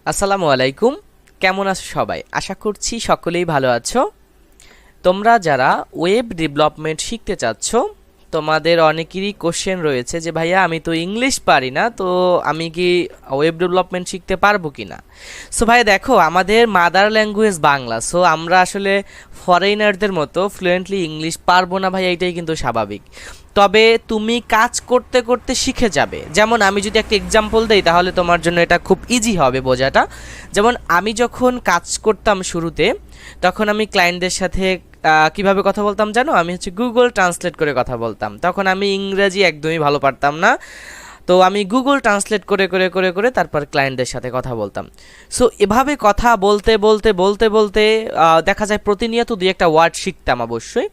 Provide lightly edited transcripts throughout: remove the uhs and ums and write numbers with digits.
আসসালামু আলাইকুম। কেমন আছো সবাই? আশা করছি সকলেই ভালো আছো। তোমরা যারা ওয়েব ডেভেলপমেন্ট শিখতে চাচ্ছ, তোমাদের অনেকেরই কোশ্চেন রয়েছে যে ভাইয়া আমি তো ইংলিশ পারি না, তো আমি কি ওয়েব ডেভেলপমেন্ট শিখতে পারবো কি না? সো ভাই দেখো, আমাদের মাদার ল্যাঙ্গুয়েজ বাংলা, সো আমরা আসলে ফরেনারদের মতো ফ্লুয়েন্টলি ইংলিশ পারবো না ভাই, এইটাই কিন্তু স্বাভাবিক। তবে তুমি কাজ করতে করতে শিখে যাবে। যেমন আমি যদি একটা এক্সাম্পল দেই তাহলে তোমার জন্য এটা খুব ইজি হবে বোঝাটা। যেমন আমি যখন কাজ করতাম শুরুতে, তখন আমি ক্লায়েন্টদের সাথে কিভাবে কথা বলতাম জানো? আমি হচ্ছে গুগল ট্রান্সলেট করে কথা বলতাম। তখন আমি ইংরেজি একদমই ভালো পারতাম না, তো আমি গুগল ট্রান্সলেট করে করে করে করে তারপর ক্লায়েন্টদের সাথে কথা বলতাম। সো এভাবে কথা বলতে বলতে বলতে বলতে দেখা যায় প্রতিনিয়ত দুই একটা ওয়ার্ড শিখতাম অবশ্যই।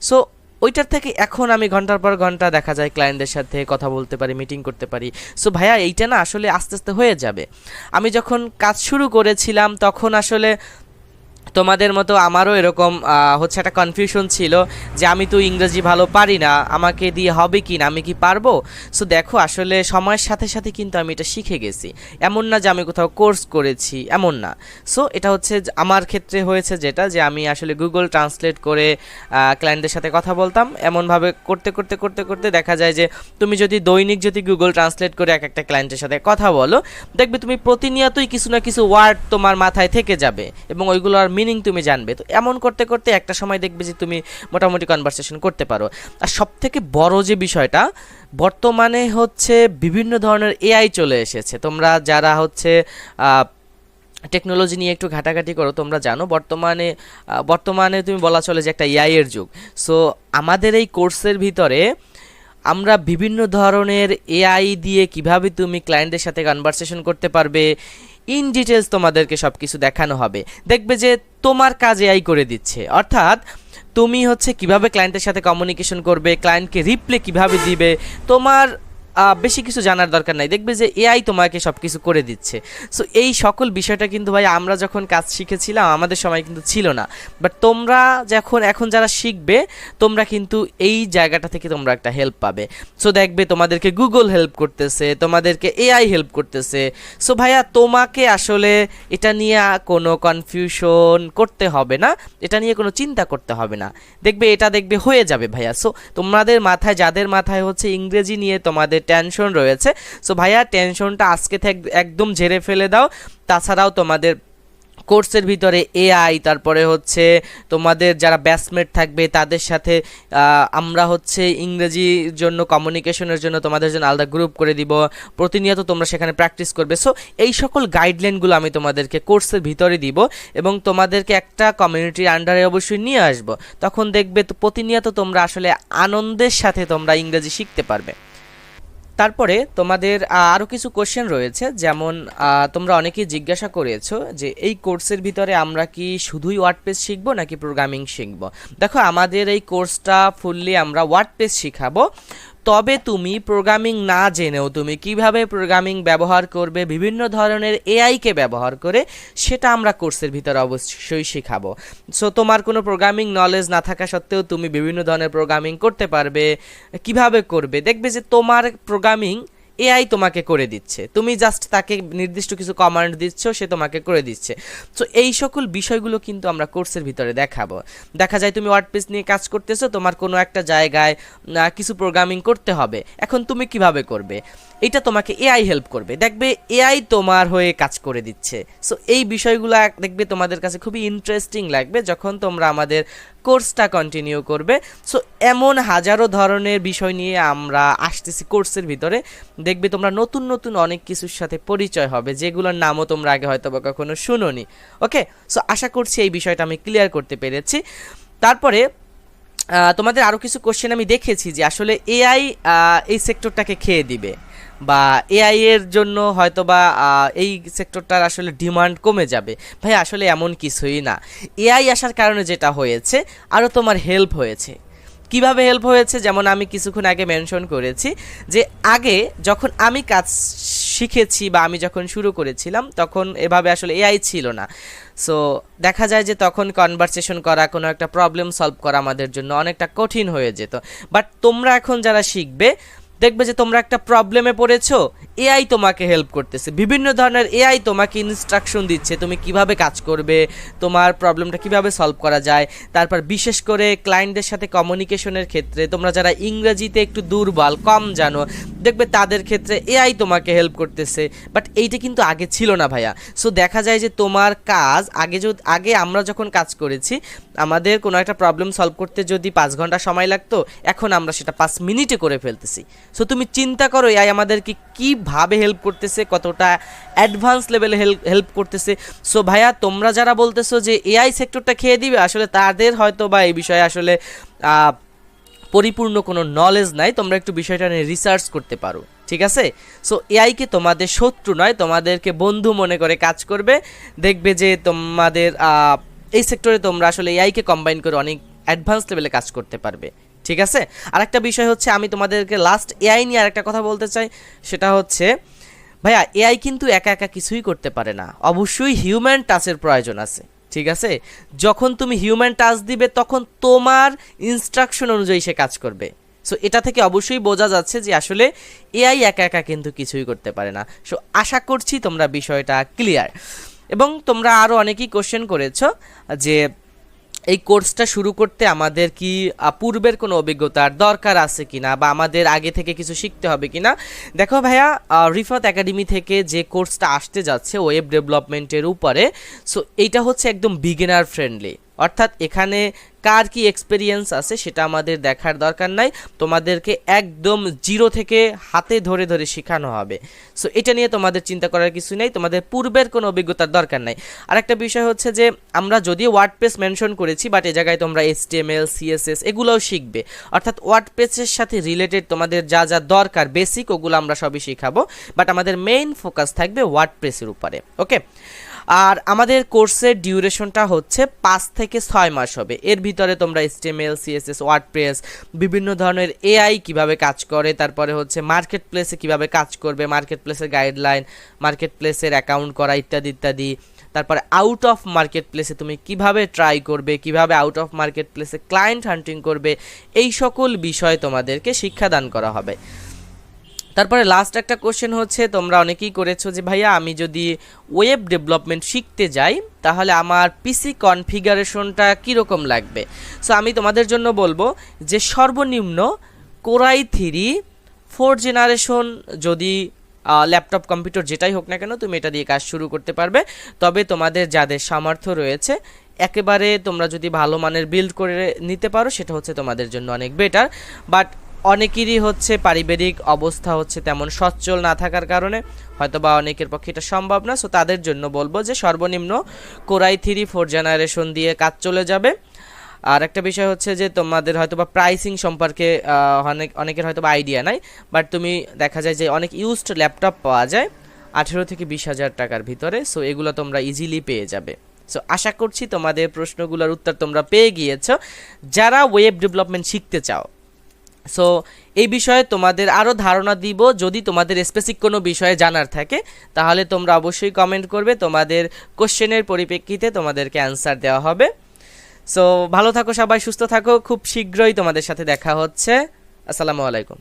সো ওইটার থেকে এখন আমি ঘন্টার পর ঘন্টা দেখা যায় ক্লায়েন্টদের সাথে কথা বলতে পারি, মিটিং করতে পারি। সো ভাইয়া এইটা না আসলে আস্তে আস্তে হয়ে যাবে। আমি যখন কাজ শুরু করেছিলাম তখন আসলে তোমাদের মতো আমারও এরকম হচ্ছে একটা কনফিউশন ছিল যে আমি তো ইংরেজি ভালো পারি না, আমাকে দিয়ে হবে কি না, আমি কি পারবো? সো দেখো, আসলে সময়ের সাথে সাথে কিন্তু আমি এটা শিখে গেছি। এমন না যে আমি কোথাও কোর্স করেছি, এমন না। সো এটা হচ্ছে আমার ক্ষেত্রে হয়েছে যেটা, যে আমি আসলে গুগল ট্রান্সলেট করে ক্লায়েন্টদের সাথে কথা বলতাম। এমনভাবে করতে করতে করতে করতে দেখা যায় যে তুমি যদি দৈনিক যদি গুগল ট্রান্সলেট করে এক একটা ক্লায়েন্টের সাথে কথা বলো, দেখবে তুমি প্রতিনিয়তই কিছু না কিছু ওয়ার্ড তোমার মাথায় থেকে যাবে এবং ওইগুলোর মিনিং তুমি জানবে। তো এমন করতে করতে একটা সময় দেখবে যে তুমি মোটামুটি কনভারসেশন করতে পারো। আর সবথেকে বড় যে বিষয়টা, বর্তমানে হচ্ছে বিভিন্ন ধরনের এআই চলে এসেছে। তোমরা যারা হচ্ছে টেকনোলজি নিয়ে একটু ঘাটাঘাটি করো, তোমরা জানো বর্তমানে তুমি বলা চলে যে একটা এআই এর যুগ। সো আমাদের এই কোর্সের ভিতরে আমরা বিভিন্ন ধরনের এআই দিয়ে কিভাবে তুমি ক্লায়েন্টের সাথে কনভারসেশন করতে পারবে, ইন ডিটেলস তোমাদেরকে সব কিছু দেখানো হবে। দেখবে যে তোমার কাজ এআই করে দিচ্ছে। অর্থাৎ তুমি হচ্ছে কিভাবে ক্লায়েন্টের সাথে কমিউনিকেশন করবে, ক্লায়েন্টকে রিপ্লাই কিভাবে দিবে, তোমার বেশি কিছু জানার দরকার নাই। দেখবে যে এআই তোমাকে সব কিছু করে দিচ্ছে। সো এই সকল বিষয়টা কিন্তু ভাই আমরা যখন কাজ শিখেছিলাম আমাদের সময় কিন্তু ছিল না। বাট তোমরা এখন যারা শিখবে, তোমরা কিন্তু এই জায়গাটা থেকে তোমরা একটা হেল্প পাবে। সো দেখবে তোমাদেরকে গুগল হেল্প করতেছে, তোমাদেরকে এআই হেল্প করতেছে। সো ভাইয়া তোমাকে আসলে এটা নিয়ে কোনো কনফিউশন করতে হবে না, এটা নিয়ে কোনো চিন্তা করতে হবে না। দেখবে হয়ে যাবে ভাইয়া। সো তোমাদের মাথায়, যাদের মাথায় হচ্ছে ইংরেজি নিয়ে তোমাদের টেনশন রয়েছে, সো ভাইয়া টেনশনটা আজকে থেকে একদম ঝেড়ে ফেলে দাও। তাছাড়াও তোমাদের কোর্সের ভিতরে এআই, তারপরে হচ্ছে তোমাদের যারা ব্যাচমেট থাকবে তাদের সাথে আমরা হচ্ছে ইংরেজির জন্য, কমিউনিকেশনের জন্য তোমাদের জন্য আলাদা গ্রুপ করে দিব। প্রতিনিয়ত তোমরা সেখানে প্র্যাকটিস করবে। সো এই সকল গাইডলাইনগুলো আমি তোমাদেরকে কোর্সের ভিতরে দিব এবং তোমাদেরকে একটা কমিউনিটির আন্ডারে অবশ্যই নিয়ে আসবো। তখন দেখবে তো প্রতিনিয়ত তোমরা আসলে আনন্দের সাথে তোমরা ইংরেজি শিখতে পারবে। তারপরে তোমাদের আরও কিছু কোশ্চেন রয়েছে। যেমন তোমরা অনেকেই জিজ্ঞাসা করেছো যে এই কোর্সের ভিতরে আমরা কি শুধুই ওয়ার্ডপ্রেস শিখবো নাকি প্রোগ্রামিং শিখবো? দেখো, আমাদের এই কোর্সটা ফুললি আমরা ওয়ার্ডপ্রেস শিখাবো। তবে তুমি প্রোগ্রামিং না জেনেও তুমি কিভাবে প্রোগ্রামিং ব্যবহার করবে, বিভিন্ন ধরনের এআইকে ব্যবহার করে, সেটা আমরা কোর্সের ভিতরে অবশ্যই শেখাবো। সো তোমার কোনো প্রোগ্রামিং নলেজ না থাকা সত্ত্বেও তুমি বিভিন্ন ধরনের প্রোগ্রামিং করতে পারবে। কিভাবে করবে, দেখবে যে তোমার প্রোগ্রামিং এআই তোমাকে করে দিচ্ছে, তুমি জাস্ট তাকে নির্দিষ্ট কিছু কমান্ড দিচ্ছ, সে তোমাকে করে দিচ্ছে। সো এই সকল বিষয়গুলো কিন্তু আমরা কোর্সের ভিতরে দেখাবো। দেখা যায় তুমি ওয়ার্ডপ্রেস নিয়ে কাজ করতেছো, তোমার কোনো একটা জায়গায় কিছু প্রোগ্রামিং করতে হবে, এখন তুমি কিভাবে করবে, এটা তোমাকে এআই হেল্প করবে। দেখবে এআই তোমার হয়ে কাজ করে দিচ্ছে। সো এই বিষয়গুলো দেখবে তোমাদের কাছে খুবই ইন্টারেস্টিং লাগবে যখন তোমরা আমাদের কোর্সটা কন্টিনিউ করবে। সো এমন হাজারো ধরনের বিষয় নিয়ে আমরা আসতেছি কোর্সের ভিতরে। দেখবে তোমরা নতুন নতুন অনেক কিছুর সাথে পরিচয় হবে, যেগুলোর নামও তোমরা আগে হয়তো বা কখনো শুনোনি। ওকে, সো আশা করছি এই বিষয়টা আমি ক্লিয়ার করতে পেরেছি। তারপরে তোমাদের আরও কিছু কোশ্চেন আমি দেখেছি যে আসলে এআই এই সেক্টরটাকে খেয়ে দিবে, বা এআই এর জন্য হয়তো বা এই সেক্টরটার আসলে ডিমান্ড কমে যাবে। ভাই আসলে এমন কিছুই না। এআই আসার কারণে যেটা হয়েছে, আরও তোমার হেল্প হয়েছে। কিভাবে হেল্প হয়েছে, যেমন আমি কিছুক্ষণ আগে মেনশন করেছি যে আগে যখন আমি কাজ শিখেছি বা আমি যখন শুরু করেছিলাম তখন এভাবে আসলে এআই ছিল না। সো দেখা যায় যে তখন কনভারসেশন করা, কোনো একটা প্রবলেম সলভ করা আমাদের জন্য অনেকটা কঠিন হয়ে যেত। বাট তোমরা এখন যারা শিখবে, দেখবে যে তোমরা একটা প্রবলেমে পড়েছো, এআই তোমাকে হেল্প করতেছে, বিভিন্ন ধরনের এআই তোমাকে ইনস্ট্রাকশন দিচ্ছে তুমি কিভাবে কাজ করবে, তোমার প্রবলেমটা কিভাবে সলভ করা যায়। তারপর বিশেষ করে ক্লায়েন্টদের সাথে কমিউনিকেশনের ক্ষেত্রে তোমরা যারা ইংরেজিতে একটু দুর্বল, কম জানো, দেখবে তাদের ক্ষেত্রে এআই তোমাকে হেল্প করতেছে। বাট এইটা কিন্তু আগে ছিল না ভাইয়া। সো দেখা যায় যে তোমার কাজ আগে আমরা যখন কাজ করেছি, আমাদের কোনো একটা প্রবলেম সলভ করতে যদি 5 ঘন্টা সময় লাগতো, এখন আমরা সেটা 5 মিনিটে করে ফেলতেছি। সো তুমি চিন্তা করো এআই আমাদেরকে কীভাবে হেল্প করতেছে, কতটা অ্যাডভান্স লেভেলে হেল্প করতেছে। সো ভাইয়া তোমরা যারা বলতেছো যে এআই সেক্টরটা খেয়ে দিবে, আসলে তাদের হয়তো বা এই বিষয়ে আসলে পরিপূর্ণ কোনো নলেজ নাই। তোমরা একটু বিষয়টা নিয়ে রিসার্চ করতে পারো, ঠিক আছে? সো এআইকে তোমাদের শত্রু নয়, তোমাদেরকে বন্ধু মনে করে কাজ করবে। দেখবে যে তোমাদের এই সেক্টরে তোমরা আসলে এআইকে কম্বাইন করে অনেক অ্যাডভান্স লেভেলে কাজ করতে পারবে, ঠিক আছে? আরেকটা বিষয় হচ্ছে, আমি তোমাদেরকে লাস্ট এআই নিয়ে আরেকটা কথা বলতে চাই, সেটা হচ্ছে ভাইয়া এআই কিন্তু একা একা কিছুই করতে পারে না, অবশ্যই হিউম্যান টাচের প্রয়োজন আছে, ঠিক আছে? যখন তুমি হিউম্যান টাচ দিবে তখন তোমার ইনস্ট্রাকশন অনুযায়ী সে কাজ করবে। সো এটা থেকে অবশ্যই বোঝা যাচ্ছে যে আসলে এআই একা একা কিন্তু কিছুই করতে পারে না। সো আশা করছি তোমরা বিষয়টা ক্লিয়ার। এবং তোমরা আরও অনেকেই কোশ্চেন করেছো যে এই কোর্সটা শুরু করতে আমাদের কি পূর্বের কোনো অভিজ্ঞতার দরকার আছে কিনা, বা আমাদের আগে থেকে কিছু শিখতে হবে কিনা। দেখো ভাইয়া, রিফাত একাডেমি থেকে যে কোর্সটা আসতে যাচ্ছে ওয়েব ডেভেলপমেন্টের উপরে, সো এইটা হচ্ছে একদম বিগিনার ফ্রেন্ডলি, অর্থাৎ এখানে কার কি এক্সপিরিয়েন্স আছে সেটা আমাদের দেখার দরকার নাই, তোমাদেরকে একদম জিরো থেকে হাতে ধরে ধরে শেখানো হবে। সো এটা নিয়ে তোমাদের চিন্তা করার কিছু নেই, তোমাদের পূর্বের কোনো অভিজ্ঞতার দরকার নাই। আরেকটা বিষয় হচ্ছে যে আমরা যদিও ওয়ার্ডপ্রেস মেনশন করেছি, বাট এ জায়গায় তোমরা HTML CSS এগুলোও শিখবে, অর্থাৎ ওয়ার্ডপ্রেসের সাথে রিলেটেড তোমাদের যা যা দরকার বেসিক, ওগুলো আমরা সবই শিখাবো, বাট আমাদের মেইন ফোকাস থাকবে ওয়ার্ডপ্রেসের উপরে, ওকে? আর আমাদের কোর্সের ডিউরেশনটা হচ্ছে 5 থেকে 6 মাস হবে। এর ভিতরে তোমরা HTML CSS ওয়ার্ডপ্রেস, বিভিন্ন ধরনের এআই কিভাবে কাজ করে, তারপরে হচ্ছে মার্কেট প্লেসে কীভাবে কাজ করবে, মার্কেট প্লেসের গাইডলাইন, মার্কেট প্লেসের অ্যাকাউন্ট করা ইত্যাদি ইত্যাদি, তারপরে আউট অফ মার্কেট প্লেসে তুমি কিভাবে ট্রাই করবে, কিভাবে আউট অফ মার্কেট প্লেসে ক্লায়েন্ট হান্টিং করবে, এই সকল বিষয় তোমাদেরকে শিক্ষাদান করা হবে। তারপরে লাস্ট একটা কোশ্চেন হচ্ছে, তোমরা অনেকেই করেছো যে ভাইয়া আমি যদি ওয়েব ডেভেলপমেন্ট শিখতে যাই তাহলে আমার পিসি কনফিগারেশনটা কীরকম লাগবে। সো আমি তোমাদের জন্য বলবো যে সর্বনিম্ন কোরাই 3 4 জেনারেশন, যদি ল্যাপটপ কম্পিউটার যেটাই হোক না কেন, তুমি এটা দিয়ে কাজ শুরু করতে পারবে। তবে তোমাদের যাদের সামর্থ্য রয়েছে, একেবারে তোমরা যদি ভালো মানের বিল্ড করে নিতে পারো, সেটা হচ্ছে তোমাদের জন্য অনেক বেটার। বাট অনেকেরই হচ্ছে পারিবারিক অবস্থা হচ্ছে তেমন সচ্ছল না থাকার কারণে হয়তোবা অনেকের পক্ষে এটা সম্ভব না। সো তাদের জন্য বলবো যে সর্বনিম্ন কোরাই 3 4 জেনারেশন দিয়ে কাজ চলে যাবে। আর একটা বিষয় হচ্ছে যে তোমাদের হয়তোবা প্রাইসিং সম্পর্কে অনেকের হয়তোবা আইডিয়া নাই, বাট তুমি দেখা যায় যে অনেক ইউজড ল্যাপটপ পাওয়া যায় 18 থেকে 20,000 টাকার ভিতরে। সো এগুলো তোমরা ইজিলি পেয়ে যাবে। সো আশা করছি তোমাদের প্রশ্নগুলোর উত্তর তোমরা পেয়ে গিয়েছো যারা ওয়েব ডেভেলপমেন্ট শিখতে চাও। সো এই বিষয়ে তোমাদের আরও ধারণা দিব, যদি তোমাদের স্পেসিফিক কোনো বিষয়ে জানার থাকে তাহলে তোমরা অবশ্যই কমেন্ট করবে, তোমাদের কোশ্চেনের পরিপ্রেক্ষিতে তোমাদেরকে অ্যান্সার দেওয়া হবে। সো ভালো থাকো সবাই, সুস্থ থাকো, খুব শীঘ্রই তোমাদের সাথে দেখা হচ্ছে। আসসালামু আলাইকুম।